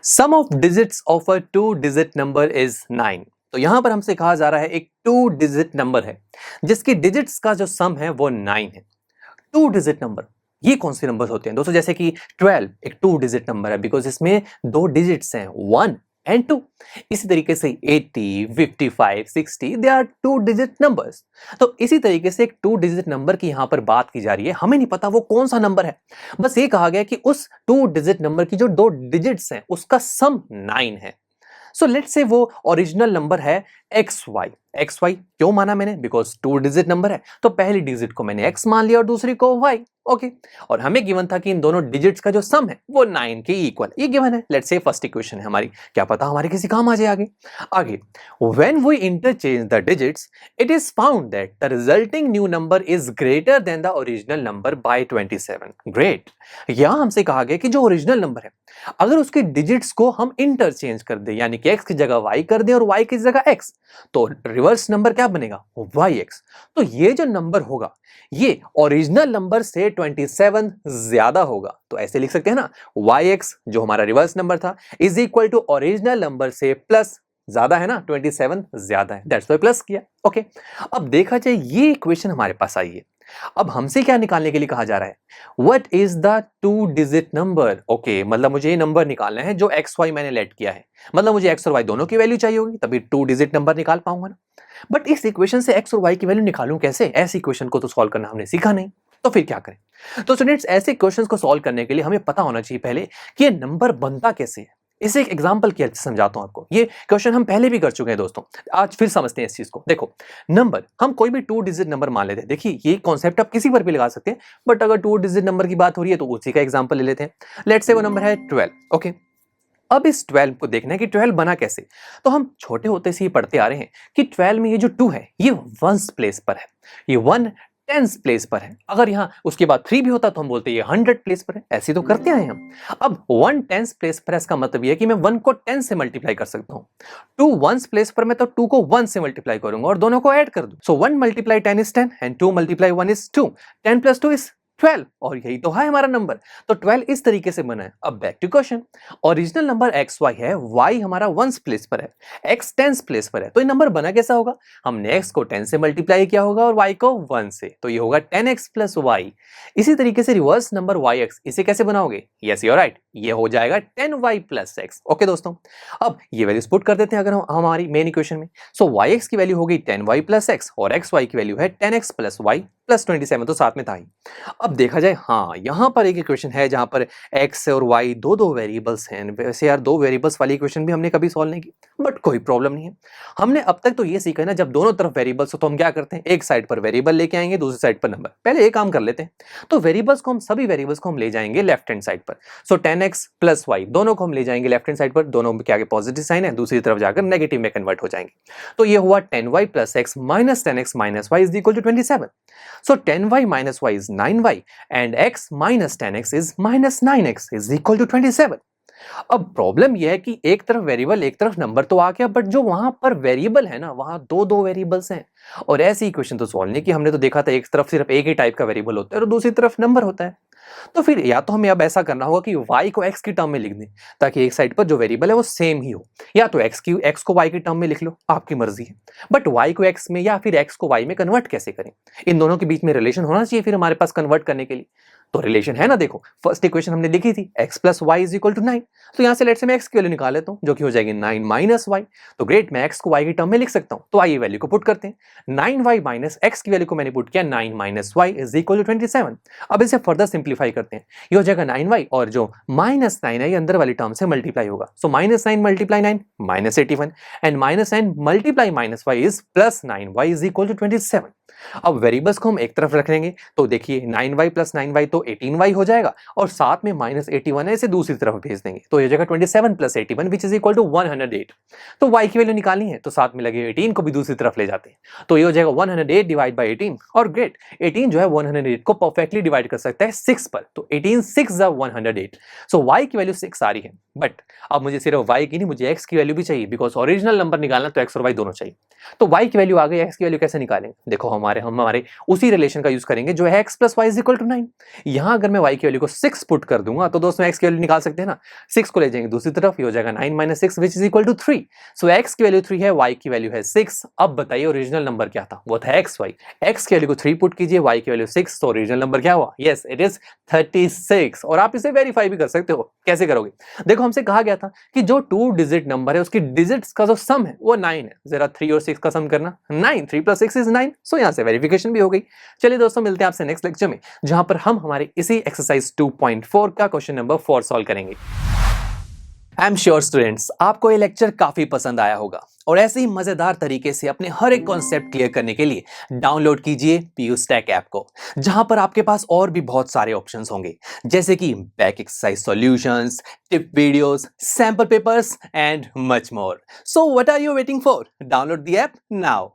Some of digits of a two digit number is 9। तो यहां पर हमसे कहा जा रहा है एक टू डिजिट नंबर है जिसकी डिजिट्स का जो सम है वो 9 है। टू डिजिट नंबर, ये कौन से नंबर होते हैं दोस्तों? जैसे कि 12 एक टू डिजिट नंबर है बिकॉज इसमें दो डिजिट्स हैं 1 एंड 2। इसी तरीके से 80, 55, 60 they are two digit numbers. तो इसी तरीके से एक टू डिजिट नंबर की यहां पर बात की जा रही है। हमें नहीं पता वो कौन सा नंबर है, बस ये कहा गया कि उस टू डिजिट नंबर की जो दो डिजिट्स हैं उसका सम 9 है। सो लेट्स से वो ओरिजिनल नंबर है XY क्यों माना मैंने? बिकॉज टू डिजिट नंबर है तो पहली डिजिट को मैंने X मान लिया और दूसरी को Y। ओके और हमें गिवन था कि इन दोनों डिजिट्स का जो सम है वो 9 के इक्वल, ये गिवन है। लेट्स से फर्स्ट इक्वेशन है हमारी, क्या पता हमारे किसी काम आ जाए आगे। आगे when we interchange the digits it is found that the resulting new number is greater than the original number by 27। Great, यहां हमसे कहा गया कि जो ओरिजिनल नंबर है अगर उसके डिजिट्स को हम इंटरचेंज कर दें, यानी कि X की जगह Y कर दें और Y की जगह X, तो रिवर्स नंबर क्या बनेगा? YX। तो ये जो नंबर होगा ये ओरिजिनल नंबर से 27 ज्यादा होगा। तो ऐसे लिख सकते हैं ना, YX जो हमारा रिवर्स नंबर था is equal to original number से प्लस, ज्यादा है ना, 27 ज्यादा है, दैट्स वाई प्लस किया। ओके अब देखा जाए ये इक्वेशन हमारे पास आई है। अब हमसे क्या निकालने के लिए कहा जा रहा है? What is the two digit number? Okay मतलब मुझे ये नंबर निकालना है जो XY मैंने लेट किया है, मतलब मुझे X और Y दोनों की वैल्यू चाहिए होगी तभी टू डिजिट नंबर निकाल पाऊंगा ना। बट इस इक्वेशन से X और Y की वैल्यू निकालूं कैसे? ऐसी इक्वेशन को तो सॉल्व करना हमने सीखा नहीं, तो फिर क्या करें? तो स्टूडेंट्स ऐसे क्वेश्चंस को सॉल्व करने के लिए हमें पता होना चाहिए पहले कि ये नंबर बनता कैसे है। इसे एक एग्जांपल की हेल्प से समझाता हूं आपको। ये क्वेश्चन हम पहले भी कर चुके हैं दोस्तों, आज फिर समझते हैं इस चीज को। देखो नंबर, हम कोई भी टू डिजिट नंबर मान लेते हैं। देखिए ये कॉन्सेप्ट आप किसी पर भी लगा सकते हैं, बट अगर टू डिजिट नंबर की बात हो रही है तो उसी का एग्जांपल ले लेते हैं। लेट्स से वो नंबर है 12। ओके अब इस 12 को देखना है कि 12 बना कैसे। तो हम छोटे होते से ही पढ़ते आ रहे हैं कि 12 में ये जो 2 है ये वंस प्लेस पर है, ये 1 टेंस प्लेस पर है। अगर यहां उसके बाद 3 भी होता तो हम बोलते ये 100 प्लेस पर है। ऐसे तो करते आए हम। अब 1 टेंस प्लेस पर है, इसका मतलब ये है कि मैं 1 को 10 से मल्टीप्लाई कर सकता हूं। 2 वंस प्लेस पर मैं तो 2 को 1 से मल्टीप्लाई करूंगा और दोनों को ऐड कर दूं। सो 1 multiply 10 is 10 and 2 multiply 1 is 2। 10 plus 2 is 12 और यही तो है हमारा नंबर। तो 12 इस तरीके से बना है। अब back to question, original number XY है, Y हमारा वंस प्लेस पर है, X टेंस प्लेस पर है, तो ये नंबर बना कैसा होगा? हमने X को 10 से मल्टीप्लाई किया होगा और Y को 1 से, तो ये होगा 10X प्लस Y। इसी तरीके से रिवर्स नंबर YX, इसे कैसे बनाओगे? यस यू आर राइट, ये हो जाएगा 10Y प्लस X। ओके दोस्तों अब ये वैल्यूज पुट कर देते हैं अगर हमारी मेन इक्वेशन में। सो YX की वैल्यू होगी 10Y प्लस X और XY की वैल्यू है 10X प्लस Y प्लस 27, तो साथ में था ही। अब देखा जाए हाँ यहां पर एक इक्वेशन है जहां पर X और Y दो दो वेरिएबल्स हैं। वैसे यार दो वेरिएबल्स वाली इक्वेशन भी हमने कभी सॉल्व नहीं की, बट कोई प्रॉब्लम नहीं है। हमने अब तक तो ये सीखा है ना, जब दोनों तरफ वेरिएबल्स हो तो हम क्या करते हैं, एक साइड पर वेरिएबल लेके आएंगे, दूसरी साइड पर नंबर। पहले एक काम कर लेते हैं, तो वेरिएबल्स को हम सभी वेरिएबल्स को हम ले जाएंगे लेफ्ट हैंड साइड पर। सो 10X प्लस Y दोनों को हम ले जाएंगे लेफ्ट हैंड साइड पर, दोनों के आगे पॉजिटिव साइन है, दूसरी तरफ जाकर नेगेटिव में कन्वर्ट हो जाएंगे। तो ये हुआ 10Y plus X minus 10X minus Y is equal to 27। So 10Y minus Y is 9Y and X minus 10X is minus 9X is equal to 27। अब प्रॉब्लम यह है कि एक तरफ वेरिएबल एक तरफ नंबर तो आ गया, बट जो वहां पर वेरिएबल है ना वहां दो दो वेरिएबल्स हैं और ऐसी इक्वेशन तो सॉल्व नहीं की हमने। तो देखा था एक तरफ सिर्फ एक ही टाइप का वेरिएबल होता है और दूसरी तरफ नंबर होता है। तो फिर या तो हमें अब ऐसा करना होगा कि y को x की टर्म में लिख दें ताकि एक साइड पर जो वेरिएबल है वो सेम ही हो, या तो x को y की टर्म में लिख लो, आपकी मर्जी है। बट y को x में या फिर x को y में कन्वर्ट कैसे करें? इन दोनों के बीच में रिलेशन होना चाहिए फिर हमारे पास कन्वर्ट करने के लिए। तो रिलेशन है ना, देखो फर्स्ट इक्वेशन हमने लिखी थी x plus Y is equal to 9। तो यहां से लेट से मैं x की वैल्यू निकाल लेता हूं जो कि हो जाएगी 9 माइनस y। तो ग्रेट, मैं x को y की टर्म में लिख सकता हूं। तो आइए वैल्यू को पुट करते हैं। 9y माइनस x की वैल्यू को मैंने पुट किया 9 minus y is equal to 27। अब इसे फर्दर सिंप्लीफाई करते हैं, ये हो जाएगा 9y और जो माइनस 9 है ये अंदर वाली टर्म से मल्टीप्लाई होगा। So minus 9 multiply 9 minus 81 and minus 9 multiply minus y is plus 9y is equal to 27। अब वेरिएबल्स को हम एक तरफ रख लेंगे, तो देखिए 9y प्लस 9y तो 18y हो जाएगा और साथ में माइनस 81 है, इसे दूसरी तरफ भेज देंगे तो ये जगह 27 plus 81 which is equal to 108। तो y की वैल्यू निकालनी है तो साथ में लगे 18 को भी दूसरी तरफ ले जाते हैं, तो ये हो जाएगा 108 डिवाइड बाई 18। और ग्रेट, 18 जो है 108 को परफेक्टली डिवाइड कर सकता है 6 पर, तो 18 6 108। सो y की वैल्यू 6 आ रही है। बट अब मुझे सिर्फ y की नहीं, मुझे x की वैल्यू भी चाहिए, बिकॉज ओरिजिनल नंबर निकालना तो x और y दोनों चाहिए। तो y की वैल्यू आ गई, x की वैल्यू कैसे निकालेंगे? देखो हमारे उसी रिलेशन का यूज करेंगे जो है x plus Y is equal to 9। यहां अगर मैं y की वैल्यू को 6 पुट कर दूंगा तो दोस्तों x की वैल्यू निकाल सकते हैं ना। 6 को ले जाएंगे दूसरी तरफ, ये हो जाएगा 9 minus 6 which is equal to 3। So x की वैल्यू 3 है, y की वैल्यू है 6। अब बताइए ओरिजिनल नंबर क्या था? वो था xy। x की वैल्यू को 3 पुट कीजिए, y की वैल्यू 6, तो ओरिजिनल नंबर क्या हुआ? Yes, it is 36। और आप इसे वेरीफाई भी कर सकते हो। कैसे करोगे? देखो हमसे कहा गया था कि जो 2 डिजिट नंबर है उसकी डिजिट्स का जो सम है वो 9 है। जरा 3 और 6 का सम करना, 9, 3 प्लस 6 इज 9। सो यहां से वेरिफिकेशन भी हो गई। चलिए दोस्तों, मिलते हैं आपसे नेक्स्ट लेक्चर में, जहां पर हम हमारे इसी एक्सरसाइज 2.4 का क्वेश्चन नंबर 4 सॉल्व करेंगे। आई एम श्योर स्टूडेंट्स, आपको ये लेक्चर काफी पसंद आया होगा और ऐसे ही मजेदार तरीके से अपने हर एक कॉन्सेप्ट क्लियर करने के लिए डाउनलोड कीजिए PU Stack ऐप को, जहां पर आपके पास और भी बहुत सारे ऑप्शंस होंगे, जैसे कि back exercise solutions, tip videos, sample papers and much more. So what are you waiting for? Download the app now.